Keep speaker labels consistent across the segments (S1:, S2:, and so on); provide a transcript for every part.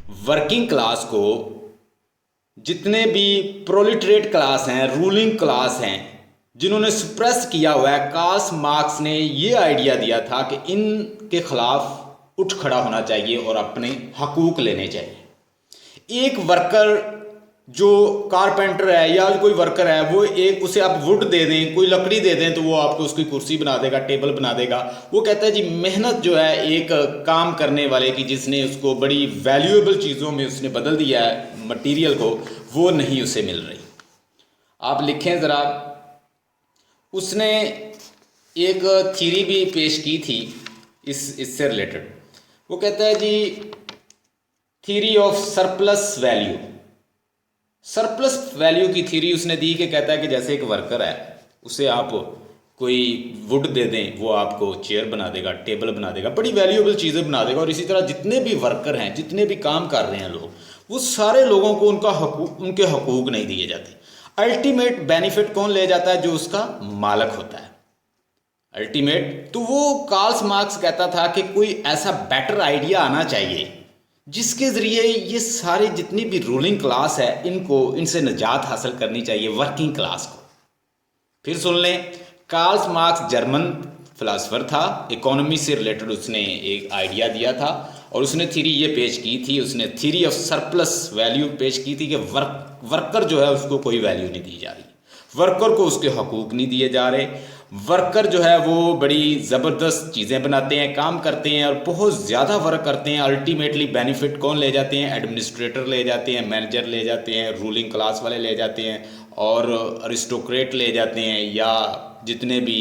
S1: Working class को, जितने भी प्रोलिटरेट क्लास हैं, रूलिंग क्लास हैं, जिन्होंने सुप्रेस किया हुआ है, कार्ल मार्क्स ने ये आइडिया दिया था कि इनके खिलाफ उठ खड़ा होना चाहिए और अपने हकूक लेने चाहिए। एक वर्कर जो कारपेंटर है या कोई वर्कर है, वो एक उसे आप वुड दे दें, कोई लकड़ी दे दें, तो वो आपको उसकी कुर्सी बना देगा, टेबल बना देगा। वो कहता है जी मेहनत जो है एक काम करने वाले की, जिसने उसको बड़ी वैल्यूएबल चीज़ों में उसने बदल दिया है मटेरियल को, वो नहीं उसे मिल रही। आप लिखें ज़रा। उसने एक थ्योरी भी पेश की थी इससे रिलेटेड। वो कहता है जी theory of surplus value. Surplus value की थ्योरी उसने दी कि कहता है कि जैसे एक वर्कर है, उसे आप कोई वुड दे दें, वो आपको चेयर बना देगा, टेबल बना देगा, बड़ी वैल्यूएबल चीज़ें बना देगा। और इसी तरह जितने भी वर्कर हैं, जितने भी काम कर रहे हैं लोग, वो सारे लोगों को उनके हकूक नहीं दिए जाते। अल्टीमेट बेनिफिट कौन ले जाता है? जो उसका मालक होता है अल्टीमेट। तो वो कार्ल मार्क्स कहता था कि कोई ऐसा बेटर आइडिया आना चाहिए जिसके ज़रिए ये सारे जितनी भी रूलिंग क्लास है, इनसे निजात हासिल करनी चाहिए, वर्किंग क्लास को। फिर सुन लें, कार्ल मार्क्स जर्मन फिलासफर था, इकोनॉमी से रिलेटेड उसने एक आइडिया दिया था और उसने थ्योरी ये पेश की थी, उसने थ्योरी ऑफ सरप्लस वैल्यू पेश की थी कि वर्कर जो है उसको कोई वैल्यू नहीं दी जा रही, वर्कर को उसके हकूक नहीं दिए जा रहे। वर्कर जो है वो बड़ी ज़बरदस्त चीज़ें बनाते हैं, काम करते हैं और बहुत ज़्यादा वर्क करते हैं। अल्टीमेटली बेनिफिट कौन ले जाते हैं? एडमिनिस्ट्रेटर ले जाते हैं, मैनेजर ले जाते हैं, रूलिंग क्लास वाले ले जाते हैं और अरिस्टोक्रेट ले जाते हैं, या जितने भी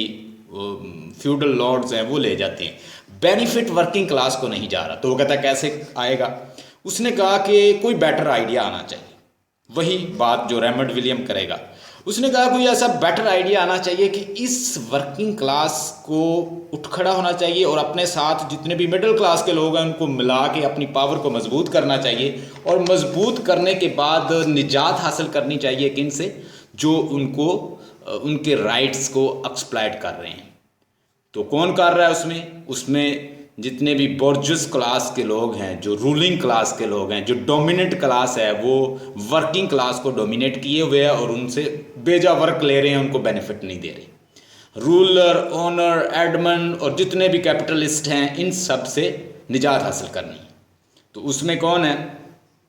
S1: फ्यूडल लॉर्ड्स हैं वो ले जाते हैं। बेनिफिट वर्किंग क्लास को नहीं जा रहा। तो वो कहता है कैसे आएगा? उसने कहा कि कोई बेटर आइडिया आना चाहिए। वही बात जो रेमंड विलियम करेगा। उसने कहा कोई ऐसा बेटर आइडिया आना चाहिए कि इस वर्किंग क्लास को उठ खड़ा होना चाहिए और अपने साथ जितने भी मिडिल क्लास के लोग हैं उनको मिला के अपनी पावर को मजबूत करना चाहिए, और मजबूत करने के बाद निजात हासिल करनी चाहिए किन से? जो उनको उनके राइट्स को एक्सप्लॉइट कर रहे हैं। तो कौन कर रहा है उसमें जितने भी बोर्जस क्लास के लोग हैं, जो रूलिंग क्लास के लोग हैं, जो डोमिनेंट क्लास है, वो वर्किंग क्लास को डोमिनेट किए हुए हैं और उनसे बेजा वर्क ले रहे हैं, उनको बेनिफिट नहीं दे रहे। रूलर, ओनर, एडमन और जितने भी कैपिटलिस्ट हैं, इन सब से निजात हासिल करनी। तो उसमें कौन है?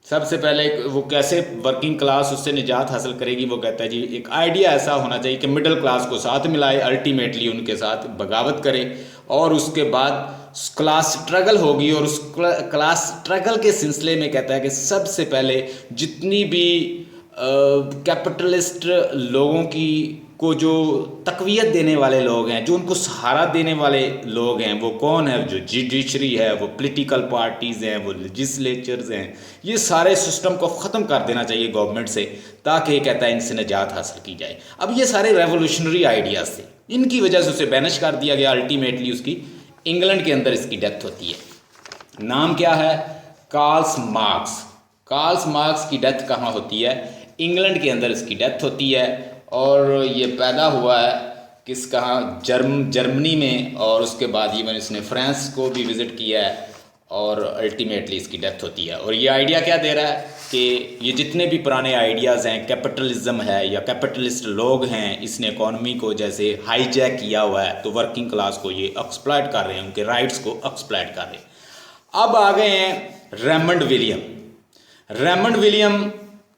S1: सबसे पहले वो कैसे वर्किंग क्लास उससे निजात हासिल करेगी? वो कहता है जी एक आइडिया ऐसा होना चाहिए कि मिडिल क्लास को साथ मिलाए, अल्टीमेटली उनके साथ बगावत करे, और उसके बाद क्लास स्ट्रगल होगी। और उस क्लास स्ट्रगल के सिलसिले में कहता है कि सबसे पहले जितनी भी कैपिटलिस्ट लोगों की को जो तकवीयत देने वाले लोग हैं, जो उनको सहारा देने वाले लोग हैं, वो कौन है? जो जुडिशरी है, वो पॉलिटिकल पार्टीज़ हैं, वो लेजिस्लेचर्स हैं। ये सारे सिस्टम को ख़त्म कर देना चाहिए गवर्नमेंट से, ताकि ये कहता है इनसे निजात हासिल की जाए। अब ये सारे रेवोल्यूशनरी आइडियाज़ थे, इनकी वजह से उसे बैनिश कर दिया गया। अल्टीमेटली उसकी इंग्लैंड के अंदर इसकी डेथ होती है। नाम क्या है? Karl Marx. कार्ल मार्क्स की डेथ कहाँ होती है? इंग्लैंड के अंदर इसकी डेथ होती है। और ये पैदा हुआ है किस कहाँ? जर्मनी में, और उसके बाद इवन इसने फ्रांस को भी विज़िट किया है, और अल्टीमेटली इसकी डेथ होती है। और ये आइडिया क्या दे रहा है कि ये जितने भी पुराने आइडियाज़ हैं, कैपिटलिज्म है या कैपिटलिस्ट लोग हैं, इसने इकॉनमी को जैसे हाईजैक किया हुआ है, तो वर्किंग क्लास को ये एक्सप्लॉइट कर रहे हैं, उनके राइट्स को एक्सप्लॉइट कर रहे हैं। अब आ गए हैं रेमंड विलियम। रेमंड विलियम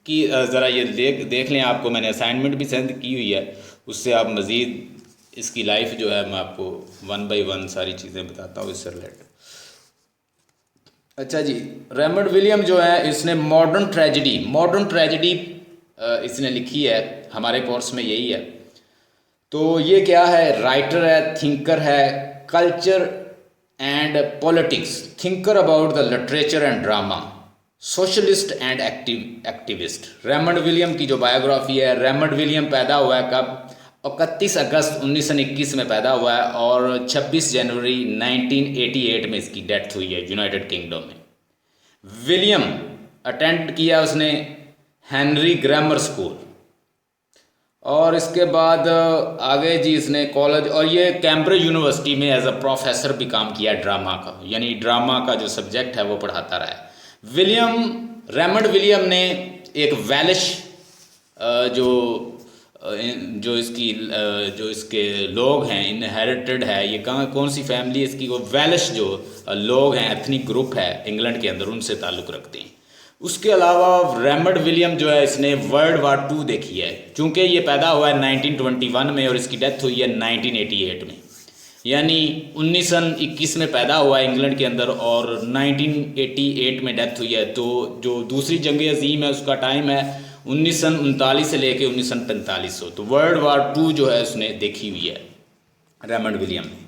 S1: की ज़रा ये देख लें, आपको मैंने असाइनमेंट भी सेंड की हुई है, उससे आप मज़ीद इसकी लाइफ जो है मैं आपको 1 बाय 1 सारी चीज़ें बताता हूँ इससे रिलेटेड। अच्छा जी, रेमंड विलियम जो है इसने मॉडर्न ट्रेजेडी इसने लिखी है, हमारे कोर्स में यही है। तो ये क्या है? राइटर है, थिंकर है, culture and politics, thinker about the literature and drama, socialist and activist. Raymond William की जो बायोग्राफी है, रेमंड विलियम पैदा हुआ है कब? 31 अगस्त 1921 में पैदा हुआ है, और 26 जनवरी 1988 में इसकी डेथ हुई है यूनाइटेड किंगडम में। विलियम अटेंड किया उसने हेनरी ग्रामर स्कूल, और इसके बाद आगे जी इसने कॉलेज, और ये कैम्ब्रिज यूनिवर्सिटी में एज अ प्रोफेसर भी काम किया ड्रामा का, यानी ड्रामा का जो सब्जेक्ट है वो पढ़ाता रहा है। रेमंड विलियम ने एक वेलिश जो इसके लोग हैं, इनहेरिटेड है, ये कौन सी फैमिली इसकी, वो वेलिश जो लोग हैं, एथनिक ग्रुप है इंग्लैंड के अंदर, उनसे ताल्लुक़ रखते हैं। उसके अलावा रेमंड विलियम जो है इसने वर्ल्ड वार 2 देखी है, चूँकि ये पैदा हुआ है 1921 में और इसकी डेथ हुई है 1988 में, यानी 1921 में पैदा हुआ है इंग्लैंड के अंदर और 1988 में डेथ हुई है। तो जो दूसरी जंग अजीम है उसका टाइम है 1939 से लेके 1945। तो वर्ल्ड वार 2 जो है उसने देखी हुई है रेमंड विलियम ने।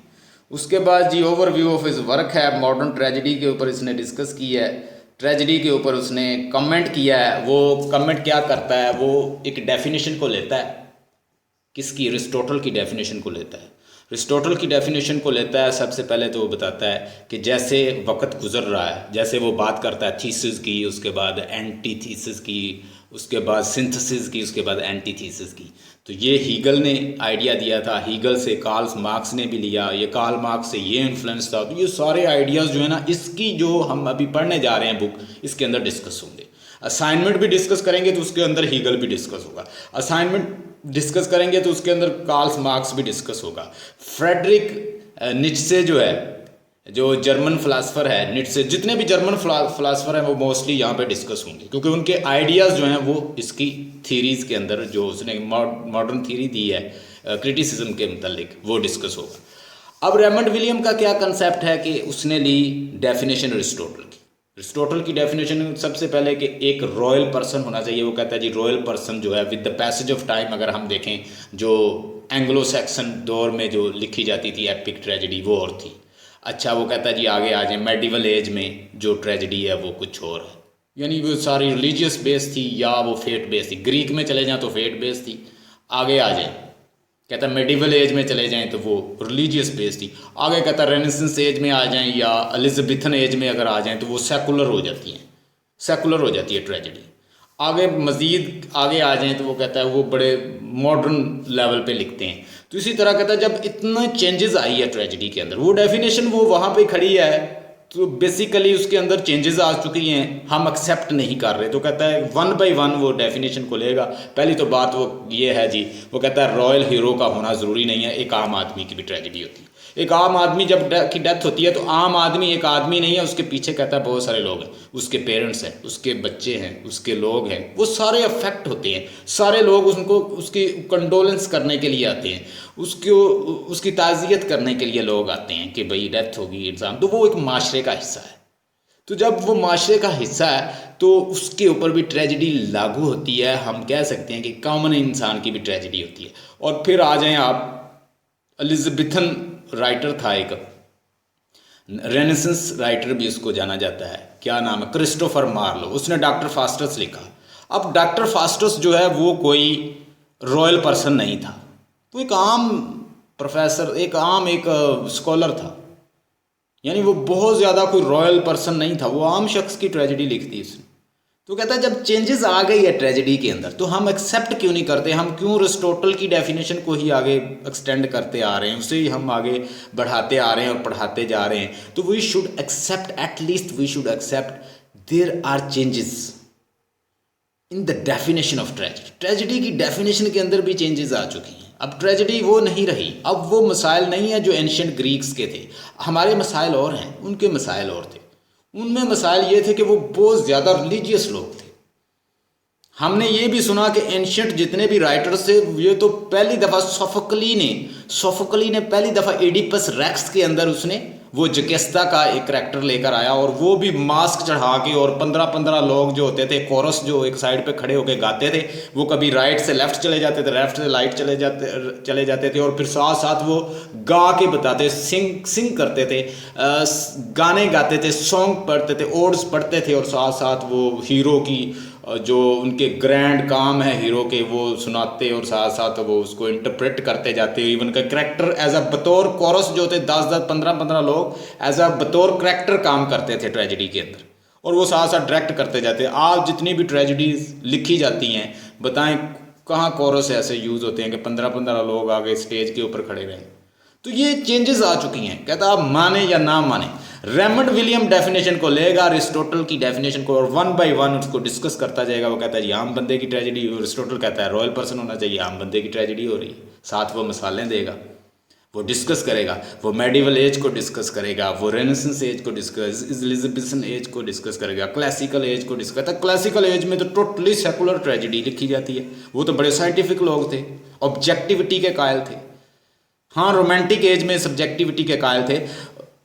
S1: उसके बाद जी ओवरव्यू ऑफ हिज वर्क है, मॉडर्न ट्रेजेडी के ऊपर इसने डिस्कस की है, ट्रेजेडी के ऊपर उसने कमेंट किया है। वो कमेंट क्या करता है, वो एक डेफिनेशन को लेता है, किसकी, अरिस्टोटल की डेफिनेशन को लेता है। अरिस्टोटल की डेफिनेशन को लेता है, सबसे पहले तो वो बताता है कि जैसे वक्त गुजर रहा है, जैसे वो बात करता है थीसिस की, उसके बाद एंटीथीसिस की, उसके बाद सिंथेसिस की, उसके बाद एंटीथीसिस की। तो ये हीगल ने आइडिया दिया था, हीगल से कार्ल मार्क्स ने भी लिया, ये कार्ल मार्क्स से ये इन्फ्लुएंस था। तो ये सारे आइडियाज़ जो है ना, इसकी जो हम अभी पढ़ने जा रहे हैं बुक, इसके अंदर डिस्कस होंगे। असाइनमेंट भी डिस्कस करेंगे तो उसके अंदर हीगल भी डिस्कस होगा, असाइनमेंट डिस्कस करेंगे तो उसके अंदर कार्ल मार्क्स भी डिस्कस होगा। फ्रेडरिक नीत्शे जो है, जो जर्मन फ़िलासफ़र है, नीत्शे, जितने भी जर्मन फ़िलासफ़र हैं वो मोस्टली यहाँ पे डिस्कस होंगे, क्योंकि उनके आइडियाज़ जो हैं वो इसकी थीरीज़ के अंदर, जो उसने मॉडर्न थीरी दी है क्रिटिसिज्म के मतलब, वो डिस्कस होगा। अब रेमंड विलियम का क्या कंसेप्ट है कि उसने ली डेफिनेशन अरिस्टोटल की। अरिस्टोटल की डेफिनेशन सबसे पहले कि एक रॉयल पर्सन होना चाहिए। वो कहता है जी रॉयल पर्सन जो है with the passage of time, अगर हम देखें जो एंग्लो सैक्सन दौर में जो लिखी जाती थी एपिक ट्रेजेडी वो और थी। अच्छा, वो कहता है जी आगे आ जाए मेडिवल एज में जो ट्रेजेडी है वो कुछ और है, यानी वो सारी रिलीजियस बेस थी या वो फेट बेस थी। ग्रीक में चले जाएँ तो फेट बेस थी, आगे आ जाए कहता है मेडिवल एज में चले जाएं तो वो रिलीजियस बेस थी, आगे कहता है रेनेसेंस एज में आ जाएं या एलिजाबेथन एज में अगर आ जाएं तो वो सेकुलर हो जाती हैं, सेकुलर हो जाती है ट्रेजेडी। आगे मज़ीद आगे आ जाएं तो वो कहता है वो बड़े मॉडर्न लेवल पे लिखते हैं। तो इसी तरह कहता है जब इतना चेंजेस आई है ट्रेजेडी के अंदर, वो डेफिनेशन वो वहाँ पे खड़ी है, तो बेसिकली उसके अंदर चेंजेस आ चुकी हैं, हम एक्सेप्ट नहीं कर रहे। तो कहता है 1 बाय 1 वो डेफिनेशन को लेगा। पहली तो बात वो ये है जी, वो कहता है रॉयल हीरो का होना ज़रूरी नहीं है, एक आम आदमी की भी ट्रेजेडी होती है। एक आम आदमी जब की डेथ होती है तो आम आदमी एक आदमी नहीं है, उसके पीछे कहता है बहुत सारे लोग हैं, उसके पेरेंट्स हैं, उसके बच्चे हैं, उसके लोग हैं, वो सारे अफेक्ट होते हैं। सारे लोग उनको उसकी कंडोलेंस करने के लिए आते हैं, उसकी ताज़ियत करने के लिए लोग आते हैं कि भाई डेथ होगी इंसान, तो वो एक माशरे का हिस्सा है। तो जब वो माशरे का हिस्सा है तो उसके ऊपर भी ट्रेजेडी लागू होती है। हम कह सकते हैं कि कॉमन इंसान की भी ट्रेजेडी होती है। और फिर आ जाएं आप, एलिजाबेथन राइटर था एक, रेनेसेंस राइटर भी उसको जाना जाता है, क्या नाम है, क्रिस्टोफर मार्लो, उसने डॉक्टर फास्टस लिखा। अब डॉक्टर फास्टस जो है वो कोई रॉयल पर्सन नहीं था, वो एक आम प्रोफेसर, एक स्कॉलर था, यानी वो बहुत ज़्यादा कोई रॉयल पर्सन नहीं था, वो आम शख्स की ट्रेजेडी लिखती उसने। तो कहता है जब चेंजेस आ गई है ट्रेजेडी के अंदर तो हम एक्सेप्ट क्यों नहीं करते, हम क्यों अरिस्टोटल की डेफिनेशन को ही आगे एक्सटेंड करते आ रहे हैं, उसे ही हम आगे बढ़ाते आ रहे हैं और पढ़ाते जा रहे हैं। तो we should accept, at least we should accept there are changes in the definition of tragedy. Tragedy की डेफिनेशन के अंदर भी चेंजेस आ चुकी हैं। अब ट्रेजेडी वो नहीं रही, अब वो मसाइल नहीं है जो एंशिएंट ग्रीक्स के थे, हमारे मसाइल और हैं, उनके मसाइल और थे। उनमें मसाइल ये थे कि वो बहुत ज़्यादा रिलीजियस लोग थे। हमने ये भी सुना कि एंशिएंट जितने भी राइटर्स थे, ये तो पहली दफ़ा सोफोकली ने पहली दफ़ा एडिपस रेक्स के अंदर उसने वो जकेस्ता का एक करैक्टर लेकर आया, और वो भी मास्क चढ़ा के, और 15-15 लोग जो होते थे, कोरस जो एक साइड पे खड़े होकर गाते थे, वो कभी राइट से लेफ़्ट चले जाते थे, लेफ़्ट से राइट चले जाते थे, और फिर साथ साथ वो गा के बताते, सिंग करते थे, गाने गाते थे, सॉन्ग पढ़ते थे, ओड्स पढ़ते थे, और साथ साथ वो हीरो की जो उनके ग्रैंड काम है हीरो के वो सुनाते, और साथ साथ वो उसको इंटरप्रेट करते जाते। इवन का करैक्टर एज अ बतौर कोरस जो थे 10-10 15-15 लोग एज अ बतौर करैक्टर काम करते थे ट्रेजेडी के अंदर, और वो साथ साथ डायरेक्ट करते जाते। आज जितनी भी ट्रेजेडीज लिखी जाती हैं, बताएं कहाँ कोरस ऐसे यूज़ होते हैं कि 15-15 लोग आगे स्टेज के ऊपर खड़े रहें। तो ये चेंजेस आ चुकी हैं। कहता आप माने या ना माने, रेमंड विलियम डेफिनेशन को लेगा, अरिस्टोटल की डेफिनेशन को, और वन बाय वन उसको डिस्कस करता जाएगा। वो कहता है ये आम बंदे की ट्रेजेडी, अरिस्टोटल कहता है रॉयल पर्सन होना चाहिए, आम बंदे की ट्रेजेडी हो रही है। साथ वो मिसालें देगा, वो डिस्कस करेगा, वो मेडिवल एज को डिस्कस करेगा, वो रेनेसेंस एज को डिस्कस, एलिजाबेथन एज को डिस्कस करेगा, क्लासिकल एज को डिस्कस करता है। क्लासिकल एज में तो टोटली सेकुलर ट्रेजेडी लिखी जाती है। वो तो बड़े साइंटिफिक लोग थे, ऑब्जेक्टिविटी के कायल थे। हाँ, रोमांटिक एज में सब्जेक्टिविटी के कायल थे।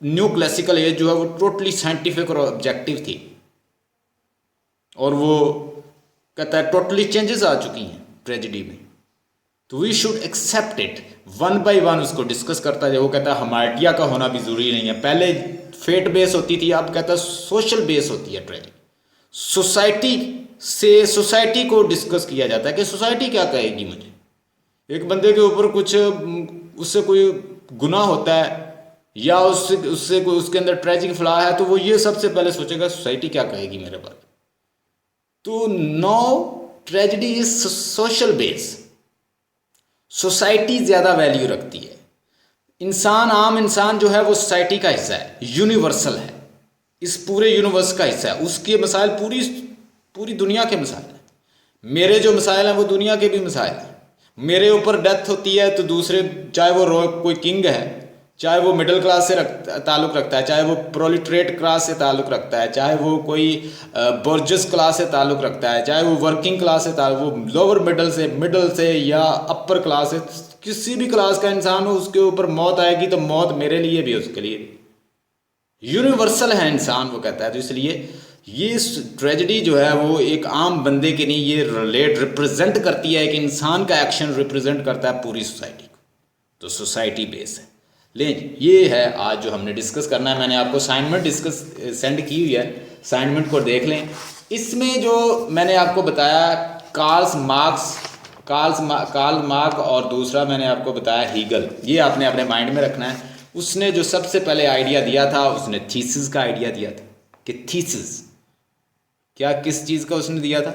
S1: न्यू क्लासिकल एज जो है वो टोटली साइंटिफिक और ऑब्जेक्टिव थी, और वो कहता है टोटली चेंजेस आ चुकी हैं ट्रेजेडी में, तो we should accept it. One by one उसको डिस्कस करता है। वो कहता है हमार्टिया का होना भी ज़रूरी नहीं है। पहले फेट बेस होती थी, अब कहता है सोशल बेस होती है ट्रेजेडी। सोसाइटी से सोसाइटी को डिस्कस किया जाता है कि सोसाइटी क्या कहेगी मुझे। एक बंदे के ऊपर कुछ उससे कोई गुनाह होता है या उससे कोई उसके अंदर ट्रेजिक फ्लॉ है, तो वो ये सबसे पहले सोचेगा सोसाइटी क्या कहेगी मेरे पर। तो now tragedy is social base. Society ज़्यादा वैल्यू रखती है। इंसान, आम इंसान जो है वो सोसाइटी का हिस्सा है, यूनिवर्सल है, इस पूरे यूनिवर्स का हिस्सा है। उसके मसाइल पूरी दुनिया के मसाइल हैं। मेरे जो मसाइल हैं वो दुनिया के भी मसाइल हैं। मेरे ऊपर डेथ होती है तो दूसरे, चाहे वो कोई किंग है, चाहे वो मिडिल क्लास से ताल्लुक़ रखता है, चाहे वो प्रोलिटरेट क्लास से ताल्लुक़ रखता है, चाहे वो कोई बॉर्जस क्लास से ताल्लुक़ रखता है, चाहे वो वर्किंग क्लास से वो लोअर मिडल से या अपर क्लास से, किसी भी क्लास का इंसान हो, उसके ऊपर मौत आएगी तो मौत मेरे लिए भी, उसके लिए भी। यूनिवर्सल है इंसान, वो कहता है। तो इसलिए ये ट्रेजेडी जो है वो एक आम बंदे के नहीं, ये रिप्रेजेंट करती है, एक इंसान का एक्शन रिप्रेजेंट करता है पूरी सोसाइटी को। तो सोसाइटी बेस है। लेकिन ये है आज जो हमने डिस्कस करना है। मैंने आपको असाइनमेंट सेंड की हुई है, असाइनमेंट को देख लें। इसमें जो मैंने आपको बताया कार्ल मार्क्स और दूसरा मैंने आपको बताया हीगल, ये आपने अपने माइंड में रखना है। उसने जो सबसे पहले आइडिया दिया था, उसने थीसिस का आइडिया दिया था कि थीसिस क्या, किस चीज़ का उसने दिया था।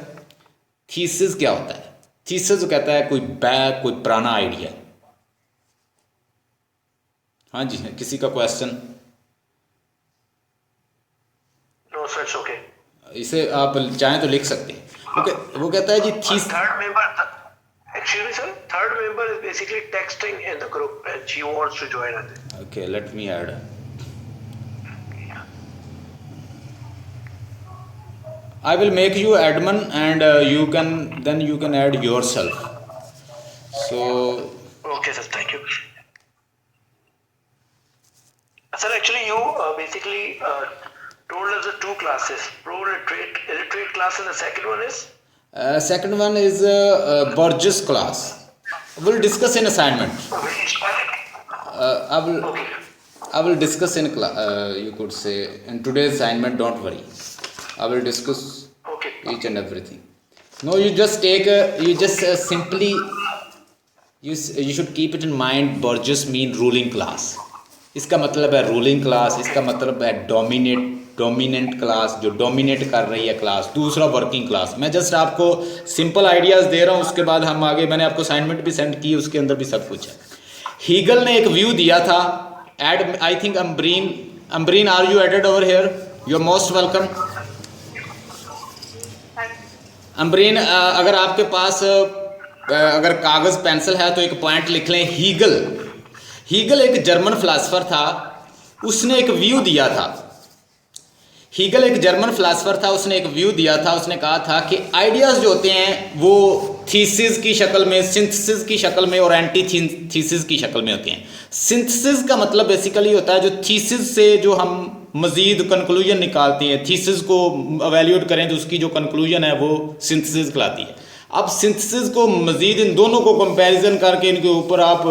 S1: थीसिस क्या होता है? थीसिस कहता है कोई पुराना आइडिया। हाँ जी, किसी का question?
S2: No sir, it's okay.
S1: इसे आप चाहें तो लिख सकते हैं। ओके, वो कहता है जी
S2: third member is basically texting in the group and she wants to join us.
S1: Okay, let me add. I will make you admin and you can add yourself. So
S2: okay sir, thank you sir. Actually you basically told us the two classes, illiterate class, and the second one is
S1: Borges class. We'll discuss in assignment. I will discuss in you could say in today's assignment, don't worry. I will discuss each and everything. No, you just take simply you should keep it in mind. Borges mean ruling class. इसका मतलब है ruling class, इसका मतलब है dominant class, जो dominate कर रही है क्लास। दूसरा वर्किंग क्लास। मैं जस्ट आपको सिंपल आइडियाज़ दे रहा हूँ, उसके बाद हम आगे, मैंने आपको असाइनमेंट भी सेंड की, उसके अंदर भी सब कुछ है। हीगल ने एक व्यू दिया था, add I think Ambreen are you added over here? You are most welcome. Ambreen, अगर आपके पास अगर कागज़ पेंसिल है तो एक पॉइंट लिख लें। हीगल एक जर्मन फिलासफर था, उसने एक व्यू दिया था। हीगल एक जर्मन फिलासफर था, उसने एक व्यू दिया था। उसने कहा था कि आइडियाज़ जो होते हैं वो थीसिस की शक्ल में, सिंथेसिस की शक्ल में और एंटी थीसिस की शक्ल में होते हैं। सिंथेसिस का मतलब बेसिकली होता है जो थीसिस से जो हम मज़ीद कंक्लूजन निकालते हैं, थीसिस को एवेल्यूएट करें तो उसकी जो कंक्लूजन है वो सिंथेसिस कहलाती है। अब सिंथेसिस को मज़ीद इन दोनों को कंपैरिजन करके इनके ऊपर आप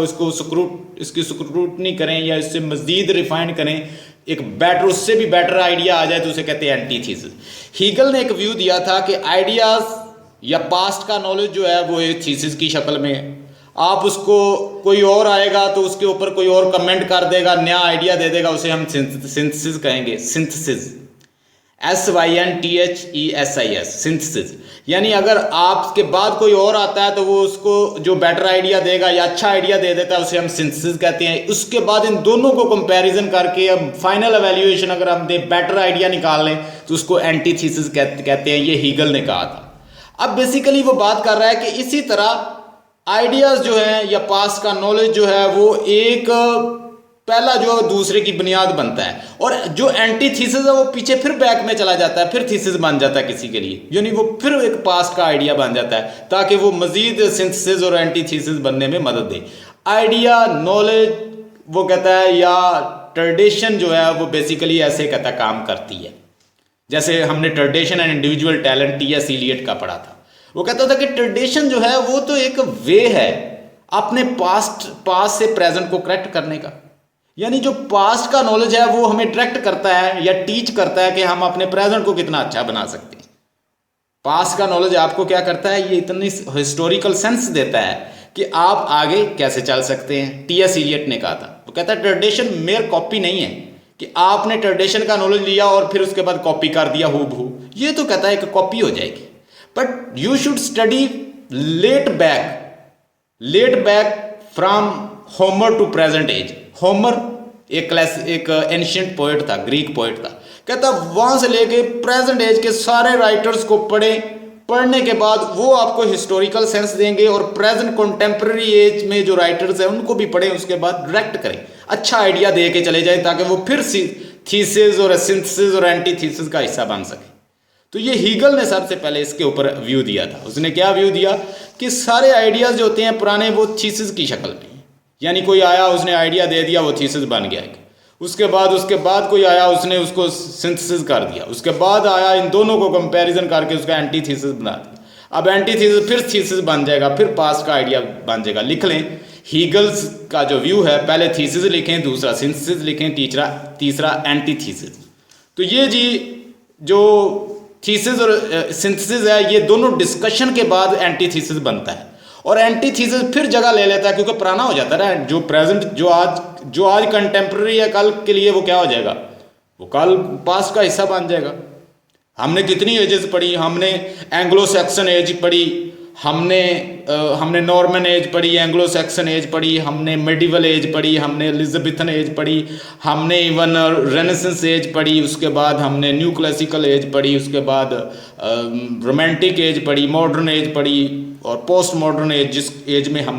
S1: इसकी स्क्रूटनी करें या इससे मज़ीद रिफाइन करें, एक बेटर, उससे भी बेटर आइडिया आ जाए तो उसे कहते हैं एंटीथीसिस। हीगल ने एक व्यू दिया था कि आइडियाज़ या पास्ट का नॉलेज जो है वो एक थीसिस की शक्ल में है। आप उसको, कोई और आएगा तो उसके ऊपर कोई और कमेंट कर देगा, नया आइडिया दे देगा, उसे हम सिंथेसिस कहेंगे। Synthesis SYNTHESIS, synthesis. यानी अगर आपके बाद कोई और आता है तो वो उसको जो बेटर आइडिया देगा या अच्छा आइडिया दे देता है उसे हम सिंथेसिस कहते हैं। उसके बाद इन दोनों को कंपैरिजन करके अब फाइनल एवेल्युएशन अगर हम दे बेटर आइडिया निकाल लें तो उसको एंटीथीसिस कहते हैं। ये हीगल ने कहा था। अब बेसिकली वो बात कर रहा है कि इसी तरह आइडियाज जो हैं या पास का नॉलेज जो है वो एक पहला जो दूसरे की बुनियाद बनता है, और जो एंटीथीसिस है वो पीछे फिर बैक में चला जाता है, फिर थीसिस बन जाता है किसी के लिए, यानी वो फिर एक पास्ट का आइडिया बन जाता है ताकि वो मजीद सिंथेसिस और एंटीथीसिस बनने में मदद दे। आइडिया, नॉलेज वो कहता है या ट्रेडिशन जो है वो बेसिकली ऐसे कहता है काम करती है। जैसे हमने tradition and individual talent T.S. Eliot का पढ़ा था। वो कहता था कि ट्रेडिशन जो है वो तो एक वे है अपने पास्ट से प्रेजेंट को करेक्ट करने का, यानी जो पास्ट का नॉलेज है वो हमें डायरेक्ट करता है या टीच करता है कि हम अपने प्रेजेंट को कितना अच्छा बना सकते हैं। पास्ट का नॉलेज आपको क्या करता है, ये इतनी हिस्टोरिकल सेंस देता है कि आप आगे कैसे चल सकते हैं। T.S. इलियट ने कहा था, वो कहता है ट्रेडिशन मेयर कॉपी नहीं है कि आपने ट्रेडिशन का नॉलेज लिया और फिर उसके बाद कॉपी कर दिया हूबहू, ये तो कहता है कि कॉपी हो जाएगी। But you should study let back from Homer to present age. Homer एक एंशिएंट पोएट था, ग्रीक पोएट था। कहता वहां से लेके प्रेजेंट एज के सारे राइटर्स को पढ़ने के बाद वो आपको हिस्टोरिकल सेंस देंगे, और प्रेजेंट कंटेम्प्रेरी एज में जो राइटर्स हैं उनको भी पढ़ें, उसके बाद डायरेक्ट करें, अच्छा आइडिया दे के चले जाए ताकि वो फिर थीसिस और सिंथेसिस और एंटीथीसिस का हिस्सा बन सके। तो ये हीगल ने सबसे पहले इसके ऊपर व्यू दिया था। उसने क्या व्यू दिया कि सारे आइडियाज जो होते हैं पुराने वो थीसिस की शक्ल में, यानी कोई आया उसने आइडिया दे दिया वो थीसिस बन गया। उसके बाद कोई आया उसने उसको सिंथेसिस कर दिया। उसके बाद आया इन दोनों को कंपैरिजन करके उसका एंटीथीसिस बना दिया। अब एंटीथीसिस फिर थीसिस बन जाएगा, फिर पास्ट का आइडिया बन जाएगा। लिख लें हीगल्स का जो व्यू है, पहले थीसिस लिखें, दूसरा सिंथेसिस लिखें, तीसरा एंटीथीसिस। तो ये जी जो थीसिस और सिंथेसिस है ये दोनों डिस्कशन के बाद एंटीथीसिस बनता है, और एंटीथीसिस फिर जगह ले लेता है क्योंकि पुराना हो जाता है ना। जो प्रेजेंट जो आज कंटेम्प्रेरी है कल के लिए वो क्या हो जाएगा, वो कल पास्ट का हिस्सा बन जाएगा। हमने कितनी एजेस पढ़ी, हमने एंग्लो सैक्सन एज पढ़ी, हमने नॉर्मन एज पढ़ी, एंग्लो सैक्सन एज पढ़ी, हमने मेडिवल एज पढ़ी, हमने एलिजाबेथन एज पढ़ी, हमने इवन रेनेसेंस एज पढ़ी, उसके बाद हमने न्यू क्लासिकल एज पढ़ी, उसके बाद रोमांटिक एज पढ़ी, मॉडर्न एज पढ़ी, और पोस्ट मॉडर्न एज जिस एज में हम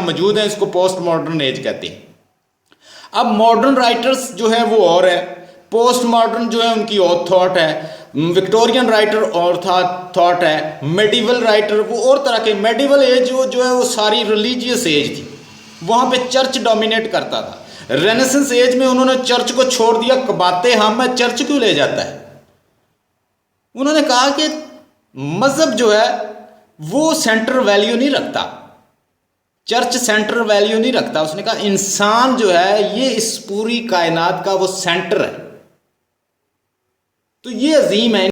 S1: मौजूद हैं, इसको पोस्ट मॉडर्न एज कहते हैं। अब मॉडर्न राइटर्स जो है वो और है, पोस्ट मॉडर्न जो है उनकी और थॉट है, विक्टोरियन राइटर और थॉट है, मेडिवल राइटर वो और तरह के। मेडिवल एज जो है वो सारी रिलीजियस एज थी, वहाँ पे चर्च डोमिनेट करता था। रेनेसेंस एज में उन्होंने चर्च को छोड़ दिया, बातें हम में चर्च क्यों ले जाता है। उन्होंने कहा कि मजहब जो है वो सेंटर वैल्यू नहीं रखता, चर्च सेंटर वैल्यू नहीं रखता। उसने कहा इंसान जो है ये इस पूरी कायनात का वो सेंटर है। तो ये अजीम है।